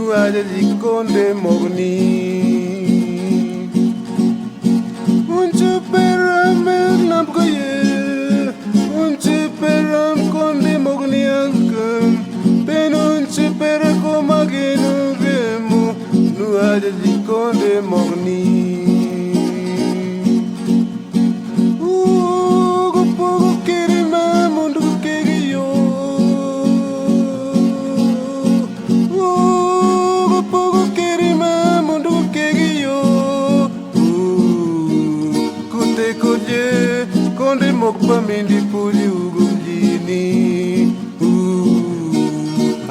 nuaja likonde mogni unche peram lam koye unche peram konde mogni angam ben unche pera komagenu gemu nuaja likonde mogni konde mokpa mindi puli ugumjini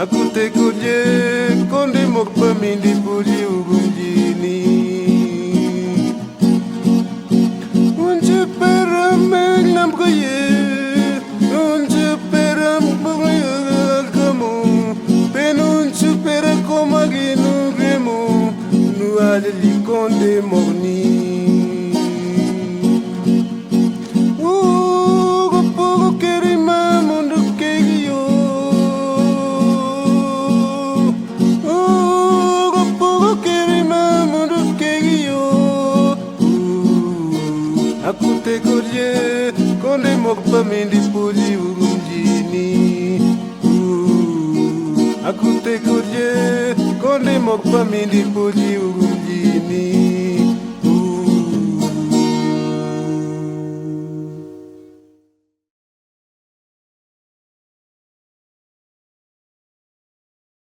akute kuje konde mokpa mindi puli ugumjini unche peram nam koye unche peram kamu penunche pera komaginu gemu nuaja likonde mogni akute kurje konde mokpa mindi puli ugumjini akute kurje konde mokpa mindi puli ugumjini